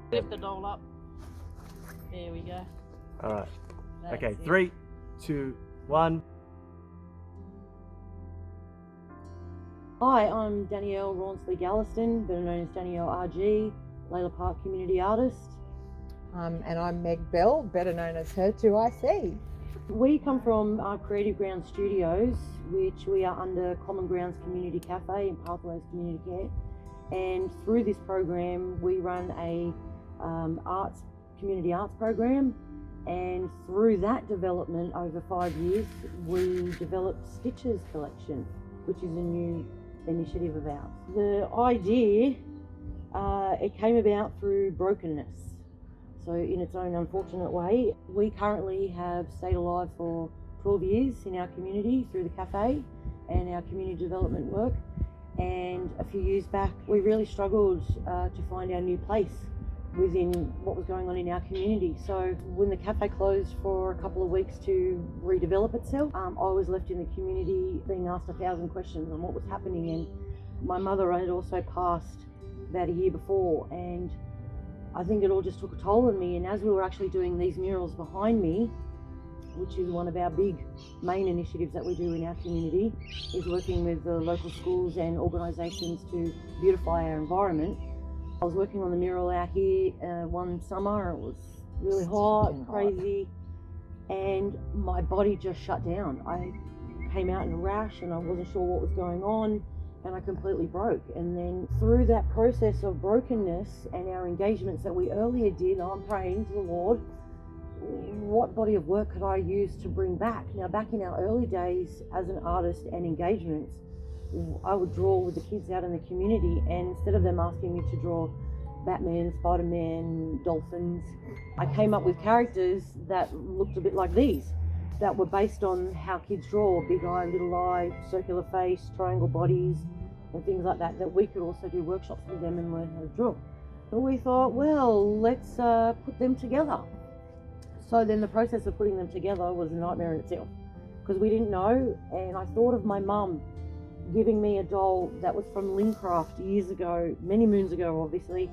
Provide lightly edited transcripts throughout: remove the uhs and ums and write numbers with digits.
Lift the doll up. There we go. All right. That's Okay, it. 3, 2, 1. Hi, I'm Danielle Rawnsley-Galliston, better known as Danielle RG, Layla Park community artist. And I'm Meg Bell, better known as Her2IC. We come from Creative Groundz Studios, which we are under Common Groundz Community Cafe and Pathways Community Care. And through this program, we run a community arts program. And through that development over 5 years, we developed Stitches Collection, which is a new initiative of ours. The idea, it came about through brokenness. So in its own unfortunate way, we currently have stayed alive for 12 years in our community through the cafe and our community development work. And a few years back, we really struggled to find our new place within what was going on in our community. So when the cafe closed for a couple of weeks to redevelop itself, I was left in the community being asked 1,000 questions on what was happening. And my mother had also passed about a year before, and I think it all just took a toll on me. And as we were actually doing these murals behind me, which is one of our big main initiatives that we do in our community, is working with the local schools and organisations to beautify our environment. I was working on the mural out here one summer. It was really hot, crazy, and my body just shut down. I came out in a rash and I wasn't sure what was going on, and I completely broke. And then through that process of brokenness and our engagements that we earlier did, I'm praying to the Lord, what body of work could I use to bring back? Now, back in our early days as an artist and engagements, I would draw with the kids out in the community, and instead of them asking me to draw Batman, Spider-Man, dolphins, I came up with characters that looked a bit like these, that were based on how kids draw: big eye, little eye, circular face, triangle bodies, and things like that, that we could also do workshops with them and learn how to draw. But we thought, well, let's put them together. So then the process of putting them together was a nightmare in itself, because we didn't know. And I thought of my mum giving me a doll that was from Lincraft years ago, many moons ago obviously,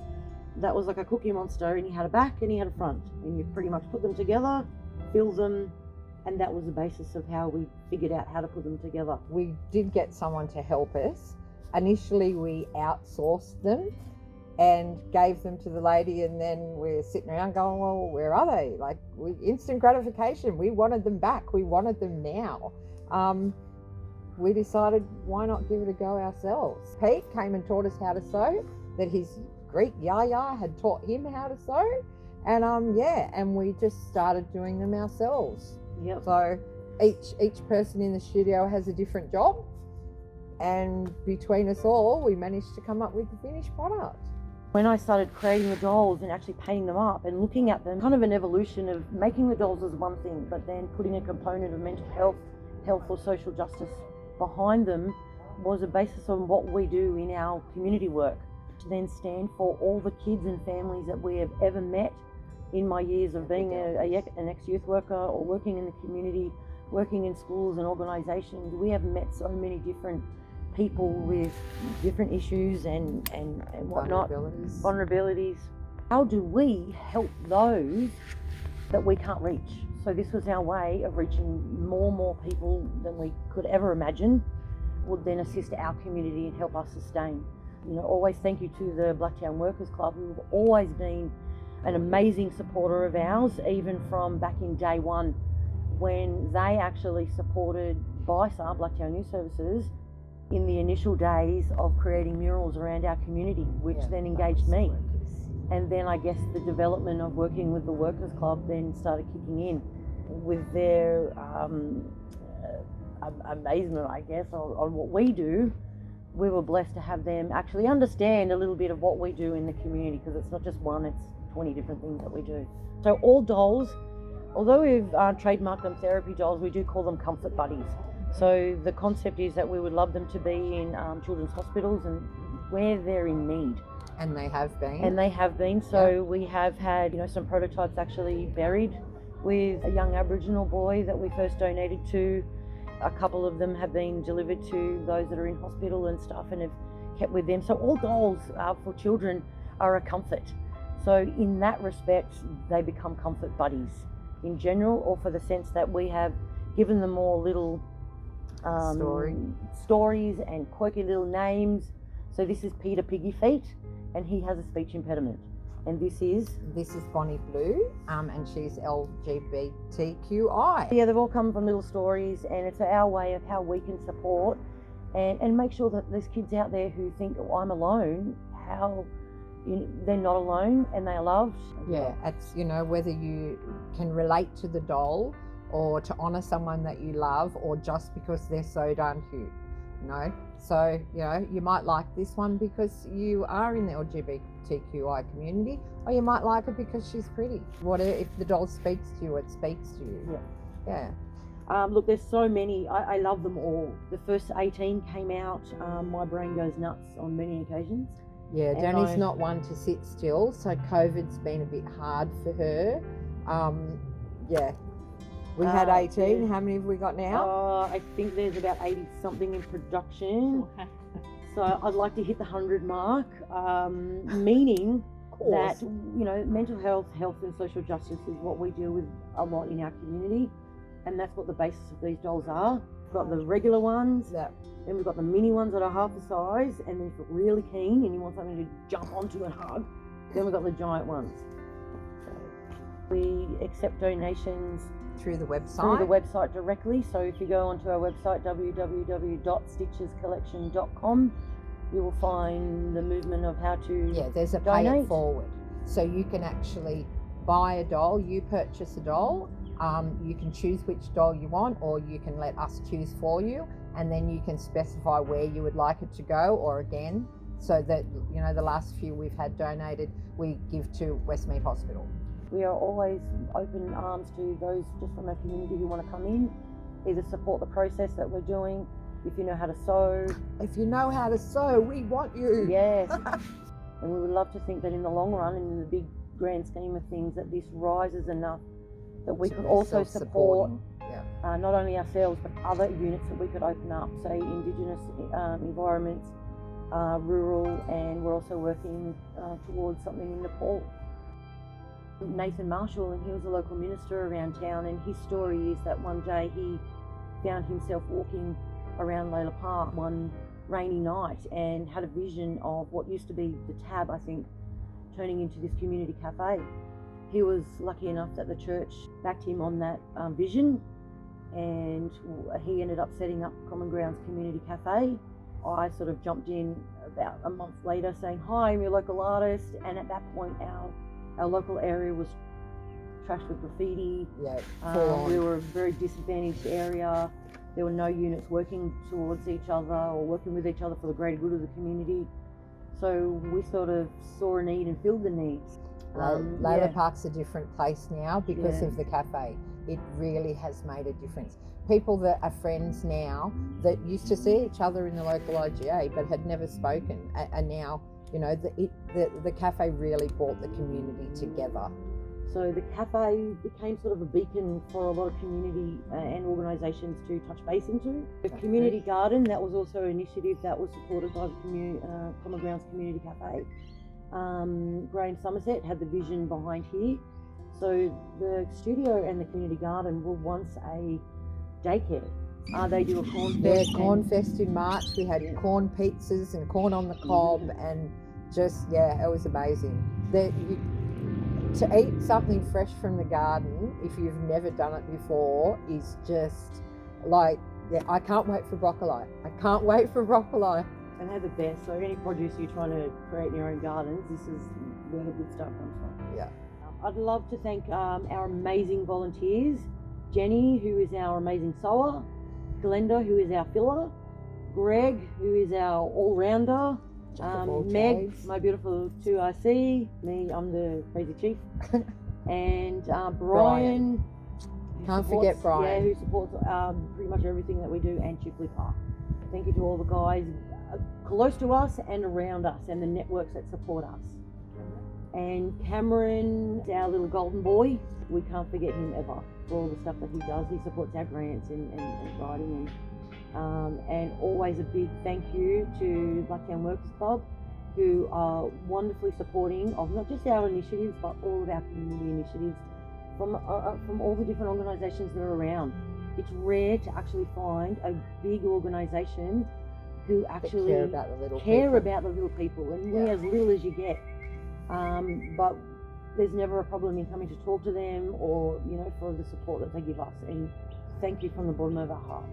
that was like a Cookie Monster, and he had a back and he had a front, and you pretty much put them together, fill them, and that was the basis of how we figured out how to put them together. We did get someone to help us. Initially we outsourced them and gave them to the lady, and then we're sitting around going, well, where are they? Like, instant gratification. We wanted them back. We wanted them now. We decided, why not give it a go ourselves? Pete came and taught us how to sew, that his Greek Yaya had taught him how to sew. And and we just started doing them ourselves. Yep. So each person in the studio has a different job, and between us all, we managed to come up with the finished product. When I started creating the dolls and actually painting them up and looking at them, kind of an evolution of making the dolls as one thing, but then putting a component of mental health or social justice behind them, was a basis on what we do in our community work, to then stand for all the kids and families that we have ever met in my years of being an ex-youth worker or working in the community, working in schools and organisations. We have met so many different people with different issues and whatnot, vulnerabilities. How do we help those that we can't reach? So this was our way of reaching more people than we could ever imagine, would then assist our community and help us sustain. You know, always thank you to the Blacktown Workers Club, who have always been an amazing supporter of ours, even from back in day one, when they actually supported BISA, Blacktown Youth Services, in the initial days of creating murals around our community, which then engaged me. And then I guess the development of working with the Workers Club then started kicking in with their amazement, I guess, on what we do. We were blessed to have them actually understand a little bit of what we do in the community, because it's not just one, it's 20 different things that we do. So all dolls, although we've trademarked them therapy dolls, we do call them comfort buddies. So the concept is that we would love them to be in children's hospitals and where they're in need. And they have been. And they have been. So we have had, some prototypes actually buried with a young Aboriginal boy that we first donated to. A couple of them have been delivered to those that are in hospital and stuff, and have kept with them. So all dolls for children are a comfort. So in that respect, they become comfort buddies in general, or for the sense that we have given them all little stories and quirky little names. So this is Peter Piggy Feet, and he has a speech impediment. And this is Bonnie Blue, and she's LGBTQI. Yeah, they've all come from little stories, and it's our way of how we can support and make sure that there's kids out there who think, oh, I'm alone, how they're not alone and they are loved. Yeah, it's, whether you can relate to the doll or to honour someone that you love, or just because they're so darn cute, So, you might like this one because you are in the LGBTQI community, or you might like her because she's pretty. Whatever, if the doll speaks to you, it speaks to you. Yeah. Look, there's so many. I love them all. The first 18 came out. My brain goes nuts on many occasions. Yeah, Danny's not one to sit still, so COVID's been a bit hard for her. We had 18. Yeah. How many have we got now? I think there's about 80 something in production. So I'd like to hit the 100 mark, meaning that, mental health and social justice is what we deal with a lot in our community. And that's what the basis of these dolls are. We've got the regular ones, then we've got the mini ones that are half the size, and then if you're really keen and you want something to jump onto and hug, then we've got the giant ones. So we accept donations through the website directly. So if you go onto our website, www.stitchescollection.com, you will find the movement of how to there's a donate. Pay it forward. So you can actually buy a doll, you purchase a doll, you can choose which doll you want, or you can let us choose for you, and then you can specify where you would like it to go, or again, so that, the last few we've had donated, we give to Westmead Hospital. We are always open arms to those just from our community who want to come in, either support the process that we're doing. If you know how to sew. If you know how to sew, we want you. Yes. And we would love to think that in the long run and in the big grand scheme of things, that this rises enough that we could also support not only ourselves but other units that we could open up, say Indigenous environments, rural, and we're also working towards something in Nepal. Nathan Marshall, and he was a local minister around town, and his story is that one day he found himself walking around Layla Park one rainy night and had a vision of what used to be the Tab, I think, turning into this community cafe. He was lucky enough that the church backed him on that vision, and he ended up setting up Common Groundz Community Cafe. I sort of jumped in about a month later saying, hi, I'm your local artist, and at that point our local area was trashed with graffiti. We were a very disadvantaged area. There were no units working towards each other or working with each other for the greater good of the community. So we sort of saw a need and filled the needs. Layla Park's a different place now because of the cafe. It really has made a difference. People that are friends now that used to see each other in the local IGA but had never spoken are now, the cafe really brought the community together. So the cafe became sort of a beacon for a lot of community and organisations to touch base into. The community garden, that was also an initiative that was supported by the Common Groundz Community Cafe. Graham Somerset had the vision behind here. So the studio and the community garden were once a daycare. They do a corn fest. Corn fest in March. We had corn pizzas and corn on the cob, and just, it was amazing. To eat something fresh from the garden, if you've never done it before, is just like, I can't wait for broccoli. And they're the best. So any produce you're trying to create in your own gardens, this is where the good stuff comes from. Yeah. I'd love to thank our amazing volunteers, Jenny, who is our amazing sewer, Glenda, who is our filler, Greg, who is our all-rounder, Meg, my beautiful 2RC, me, I'm the crazy chief, and Brian. Can't forget Brian. Yeah, who supports pretty much everything that we do, and Chipley Park. Thank you to all the guys close to us and around us, and the networks that support us. And Cameron, our little golden boy, we can't forget him ever for all the stuff that he does. He supports our grants and writing, and always a big thank you to Blacktown Workers Club who are wonderfully supporting of not just our initiatives, but all of our community initiatives from all the different organisations that are around. It's rare to actually find a big organisation who actually care about the little people. And we're as little as you get. But there's never a problem in coming to talk to them or, for the support that they give us. And thank you from the bottom of our hearts.